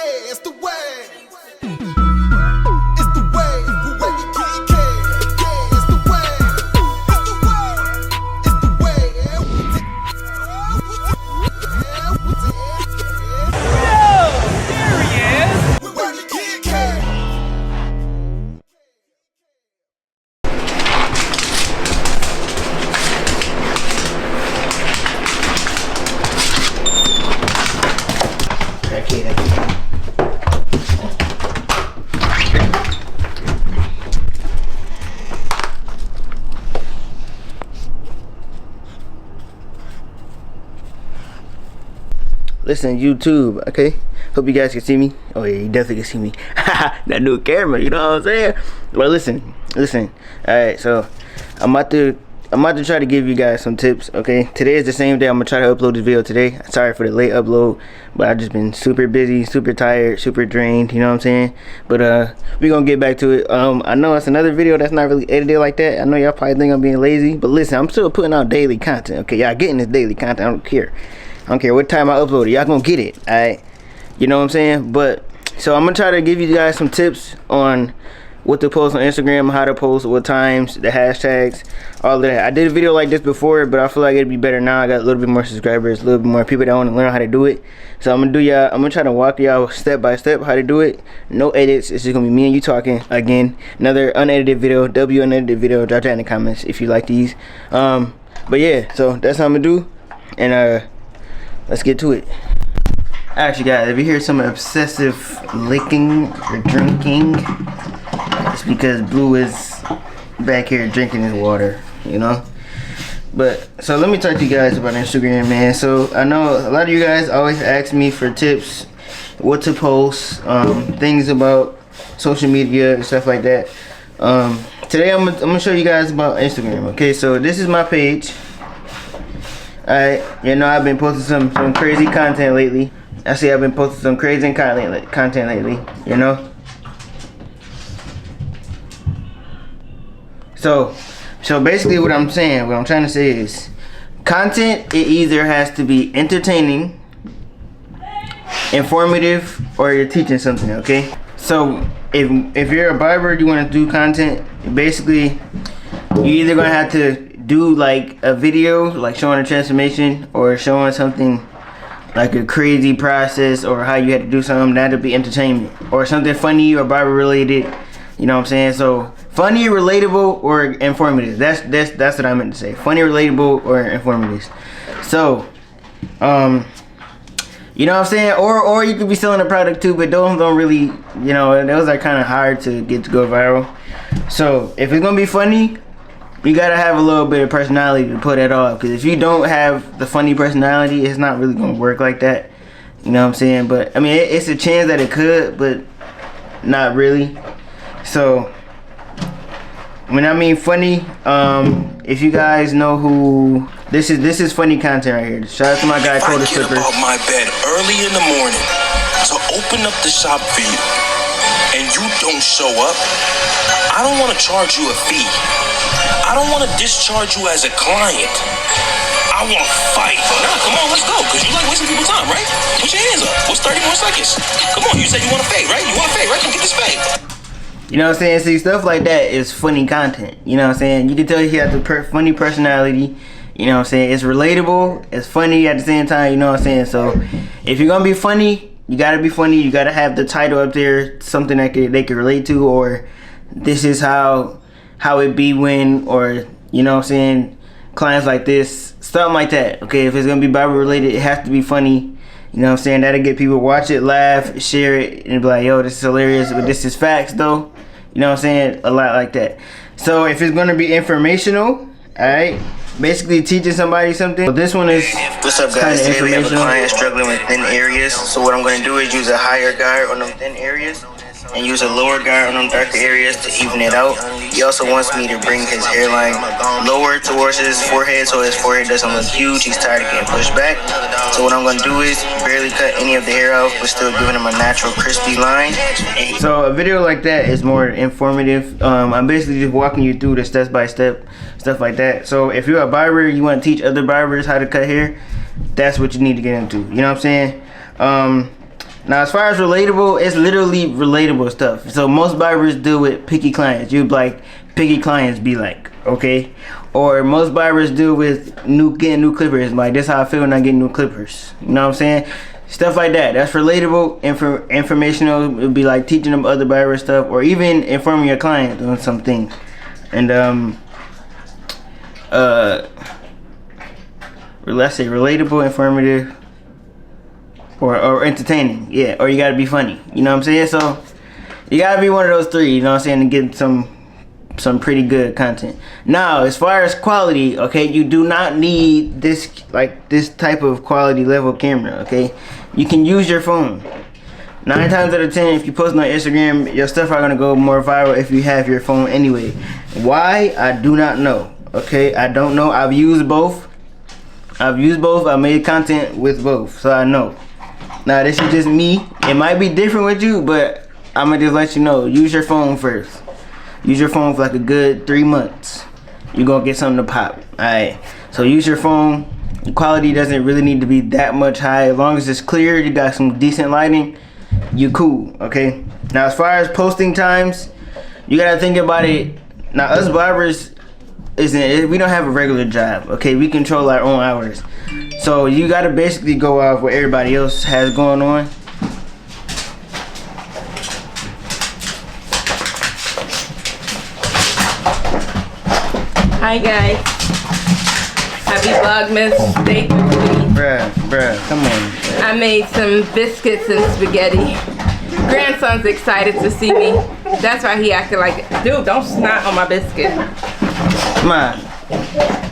it's the way. It's the way. Wavykid, it's the way. It's the way. It's the way. Yo, there he is. Wavykid. Listen, YouTube, okay? Hope you guys can see me. Oh yeah, you definitely can see me. That new camera, you know what I'm saying? Well, listen. Alright, so I'm about to try to give you guys some tips, okay? Today is the same day I'm gonna try to upload this video today. Sorry for the late upload, but I've just been super busy, super tired, super drained, you know what I'm saying? But we're gonna get back to it. I know it's another video that's not really edited like that. I know y'all probably think I'm being lazy, but listen, I'm still putting out daily content, okay? Y'all getting this daily content, I don't care. I don't care what time I upload it, y'all gonna get it, alright? You know what I'm saying? But so I'm gonna try to give you guys some tips on what to post on Instagram, how to post, what times, the hashtags, all of that. I did a video like this before, but I feel like it'd be better now. I got a little bit more subscribers, a little bit more people that want to learn how to do it. So I'm gonna try to walk y'all step by step how to do it. No edits. It's just gonna be me and you talking again. Another unedited video, unedited video. Drop that in the comments if you like these. But yeah, so that's how I'm gonna do, and let's get to it. Actually, guys, if you hear some obsessive licking or drinking, it's because Blue is back here drinking his water, you know? But, so let me talk to you guys about Instagram, man. So, I know a lot of you guys always ask me for tips, what to post, things about social media and stuff like that. Today, I'm gonna show you guys about Instagram, okay? So, this is my page. Alright, you know, I've been posting some crazy content lately. I've been posting some crazy content lately, you know? So basically what I'm trying to say is, content, it either has to be entertaining, informative, or you're teaching something, okay? So if you're a barber, you want to do content, basically you're either gonna have to do like a video, like showing a transformation, or showing something like a crazy process, or how you had to do something. That'll be entertainment, or something funny or barber related, you know what I'm saying? So funny, relatable, or informative. That's what I meant to say. Funny, relatable, or informative. So you know what I'm saying? Or you could be selling a product too, but those don't really, you know, those are kind of hard to get to go viral. So if it's gonna be funny, you gotta have a little bit of personality to put it off, because if you don't have the funny personality, it's not really gonna work like that, you know what I'm saying? But I mean, it's a chance that it could, but not really. So when I mean funny, if you guys know who this is funny content right here. Shout out to my guy Coda Slipper. I get up out my bed early in the morning to open up the shop for you, and you don't show up, I don't want to charge you a fee. I don't want to discharge you as a client. I want to fight. Nah, come on, let's go. Because you like wasting people's time, right? Put your hands up. What's 30 more seconds? Come on, you said you want to fade, right? You want to fade, right? Come get this fade. You know what I'm saying? See, stuff like that is funny content. You know what I'm saying? You can tell he has a funny personality. You know what I'm saying? It's relatable. It's funny at the same time. You know what I'm saying? So if you're going to be funny, you got to be funny. You got to have the title up there, something that they can relate to, or this is how it be when, or you know what I'm saying, clients like this, something like that. Okay, if it's gonna be Bible related, it has to be funny. You know what I'm saying? That'll get people watch it, laugh, share it, and be like, yo, this is hilarious, but this is facts though. You know what I'm saying? A lot like that. So if it's gonna be informational, alright, basically teaching somebody something. So this one is, what's up guys, today we have a client struggling with thin areas. So what I'm going to do is use a higher guard on them thin areas and use a lower guard on them darker areas to even it out. He also wants me to bring his hairline lower towards his forehead so his forehead doesn't look huge. He's tired of getting pushed back. So what I'm going to do is barely cut any of the hair out, but still giving him a natural crispy line. So a video like that is more informative. I'm basically just walking you through the step by step, stuff like that. So if you're a barber, you want to teach other barbers how to cut hair, that's what you need to get into. You know what I'm saying? Now, as far as relatable, it's literally relatable stuff. So most barbers deal with picky clients. You like picky clients be like, okay? Or most barbers deal with getting new clippers. Like, this is how I feel when I get new clippers. You know what I'm saying? Stuff like that. That's relatable, informational. It would be like teaching them other barber stuff, or even informing your client on something. And let's say relatable, informative, or entertaining. Yeah, or you gotta be funny. You know what I'm saying? So you gotta be one of those three. You know what I'm saying, to get some pretty good content. Now, as far as quality, okay, you do not need this type of quality level camera. Okay, you can use your phone. 9 times out of 10, if you post on Instagram, your stuff are gonna go more viral if you have your phone anyway. Why? I do not know. Okay, I don't know. I've used both. I made content with both, so I know. Now, this is just me. It might be different with you, but I'm gonna just let you know. Use your phone first. Use your phone for like a good 3 months. You're gonna get something to pop. Alright, so use your phone. The quality doesn't really need to be that much high. As long as it's clear, you got some decent lighting, you cool. Okay, now as far as posting times, you gotta think about it. Now, us barbers, we don't have a regular job. Okay, we control our own hours, so you gotta basically go off what everybody else has going on. Hi guys, happy Vlogmas Day 3. Bruh, come on. I made some biscuits and spaghetti. Grandson's excited to see me. That's why he acted like, dude, don't snot on my biscuit. Come on.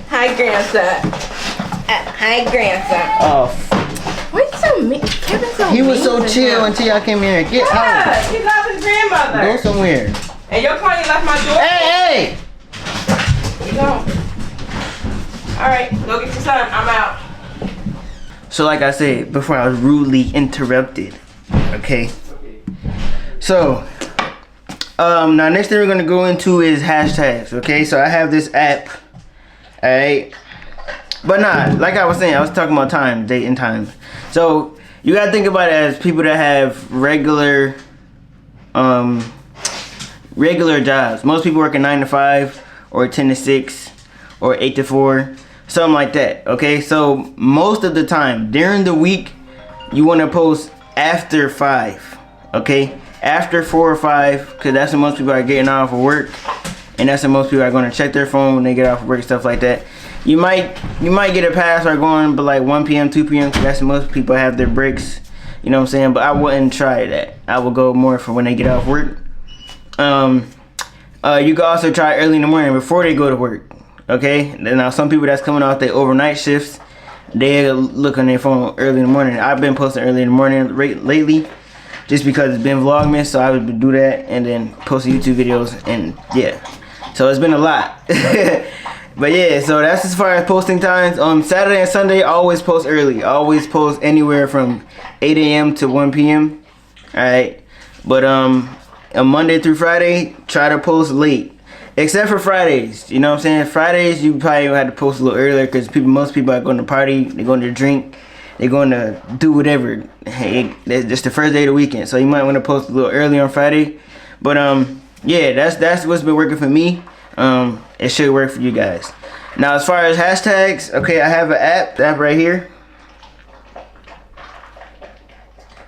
Hi grandson. Hi grandson. Oh, Why you so mean? Kevin's so he was mean so to chill him. until y'all came here. Get out. Yeah, he loves his grandmother. Go somewhere. And your client left my door. Hey! You don't. Alright, go get your son. I'm out. So like I said before, I was rudely interrupted. Okay. So now next thing we're gonna go into is hashtags. Okay, so I have this app. Alright. But nah, like I was saying, I was talking about time, date and time. So you gotta think about it as people that have regular jobs. Most people work a 9 to 5 or 10 to 6 or 8 to 4, something like that. Okay, so most of the time during the week, you want to post after 5. Okay, after 4 or 5, because that's when most people are getting off of work, and that's when most people are going to check their phone when they get off of work, stuff like that. You might get a pass or going, but like 1 p.m., 2 p.m., because that's when most people have their breaks. You know what I'm saying? But I wouldn't try that. I would go more for when they get off work. You can also try early in the morning before they go to work. Okay, now some people that's coming off their overnight shifts, they look on their phone early in the morning. I've been posting early in the morning lately, just because it's been Vlogmas, so I would do that and then post YouTube videos, and yeah, so it's been a lot. But yeah, so that's as far as posting times. Saturday and Sunday, always post early. Always post anywhere from 8 a.m. to 1 p.m. Alright, but on Monday through Friday, try to post late. Except for Fridays, you know what I'm saying? Fridays, you probably have to post a little earlier, because most people are going to party, they're going to drink, they're going to do whatever. Hey, it's the first day of the weekend, so you might want to post a little early on Friday. But yeah, that's what's been working for me. It should work for you guys. Now, as far as hashtags, okay, I have an app right here.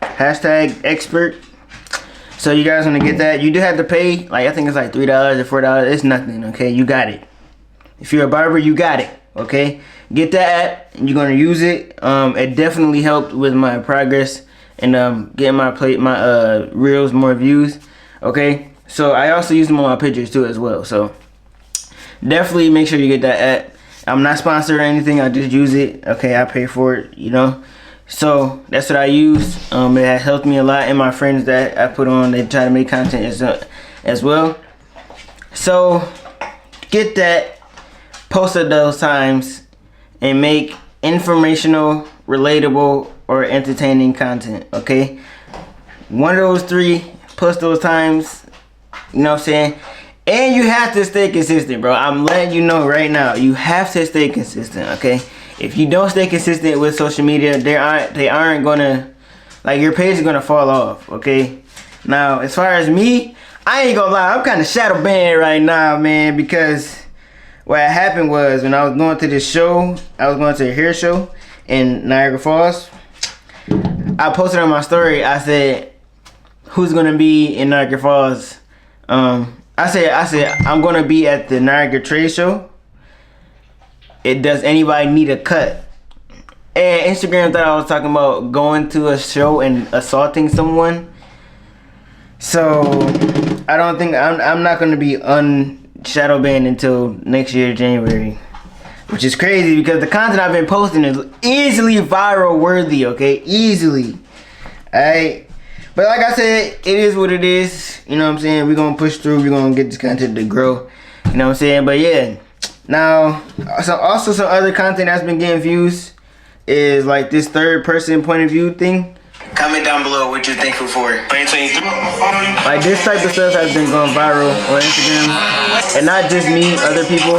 Hashtag expert. So you guys want to get that. You do have to pay, like I think it's like $3 or $4. It's nothing, okay? You got it. If you're a barber, you got it, okay? Get that app and you're going to use it. It definitely helped with my progress and getting my reels more views, okay? So I also use them on my pictures too as well. So definitely make sure you get that app. I'm not sponsored or anything. I just use it, okay? I pay for it, you know? So that's what I use. It has helped me a lot, and my friends that I put on, they try to make content as well. So get that, post at those times, and make informational, relatable, or entertaining content. Okay, one of those 3, post those times. You know what I'm saying? And you have to stay consistent, bro. I'm letting you know right now, you have to stay consistent. Okay. If you don't stay consistent with social media, they aren't gonna like your page is gonna fall off. Okay. Now, as far as me, I ain't gonna lie, I'm kind of shadow banned right now, man, because what happened was when I was going to this show, I was going to a hair show in Niagara Falls. I posted on my story, I said, who's gonna be in Niagara Falls? I said I'm gonna be at the Niagara Trade Show. Does anybody need a cut? And Instagram thought I was talking about going to a show and assaulting someone. So I don't think I'm not gonna be shadow banned until next year January, which is crazy because the content I've been posting is easily viral worthy. Okay, easily. Alright, but like I said, it is what it is. You know what I'm saying? We're gonna push through. We're gonna get this content to grow. You know what I'm saying? But yeah, now also some other content that's been getting views is like this third person point of view thing. Comment down below what you're thankful for. Like this type of stuff has been going viral on Instagram, and not just me, other people.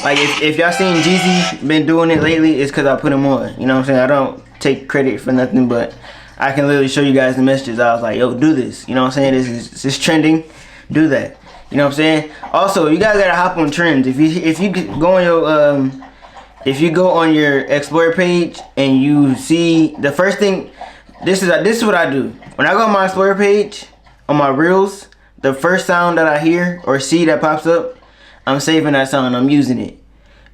Like if y'all seen Jeezy been doing it lately, it's because I put him on. You know what I'm saying? I don't take credit for nothing, but I can literally show you guys the messages. I was like, yo, do this. You know what I'm saying? This is trending. Do that. You know what I'm saying? Also, you guys gotta hop on trends. If you go on your if you go on your Explore page and you see the first thing, this is what I do. When I go on my Explore page on my reels, the first sound that I hear or see that pops up, I'm saving that sound. I'm using it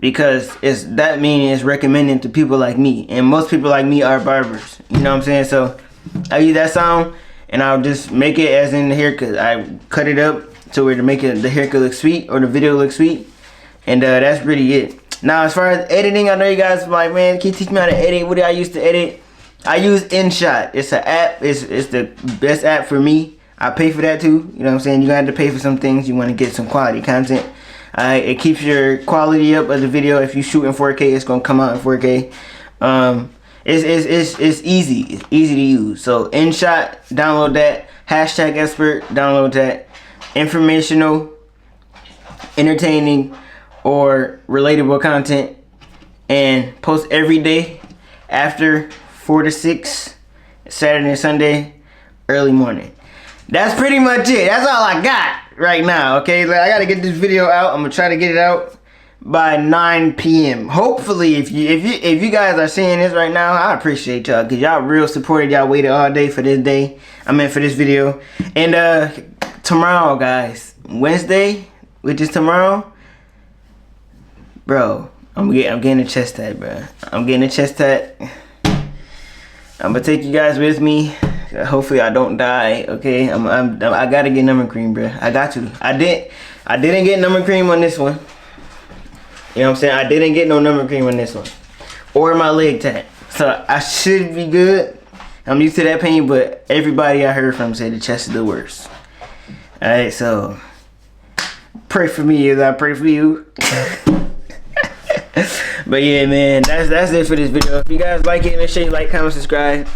because that means it's recommending to people like me, and most people like me are barbers. You know what I'm saying? So I use that sound and I'll just make it as in the haircut. I cut it up to where to make the haircut look sweet or the video look sweet, and that's really it. Now, as far as editing, I know you guys are like, man, can you teach me how to edit? What do I use to edit? I use InShot. It's an app. It's the best app for me. I pay for that too. You know what I'm saying? You got to pay for some things. You want to get some quality content. It keeps your quality up of the video. If you shoot in 4K, it's gonna come out in 4K. It's easy. It's easy to use. So InShot, download that. #expert, download that. Informational, entertaining, or relatable content, and post every day after 4 to 6, Saturday and Sunday, early morning. That's pretty much it. That's all I got right now. Okay, I gotta get this video out. I'm gonna try to get it out by 9 p.m. Hopefully, if you guys are seeing this right now, I appreciate y'all because y'all real supported. Y'all waited all day for this day. I mean for this video. And tomorrow, guys, Wednesday, which is tomorrow. Bro, I'm getting a chest tat, bro. I'm getting a chest tat. I'm gonna take you guys with me. Hopefully I don't die. Okay, I gotta get number cream, bro. I got to. I didn't get number cream on this one. You know what I'm saying? I didn't get no number cream on this one, or my leg tat. So I should be good. I'm used to that pain, but everybody I heard from said the chest is the worst. All right, so pray for me as I pray for you. But yeah, man, that's it for this video. If you guys like it, make sure you like, comment, subscribe.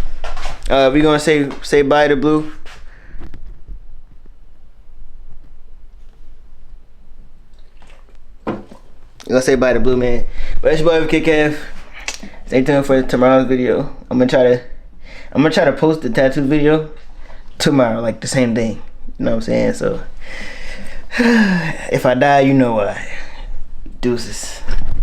We gonna say bye to Blue. We gonna say bye to Blue, man. But it's your boy Wavykid. Stay tuned for tomorrow's video. I'm gonna try to post the tattoo video tomorrow, like the same day. You know what I'm saying? So if I die, you know why. Deuces.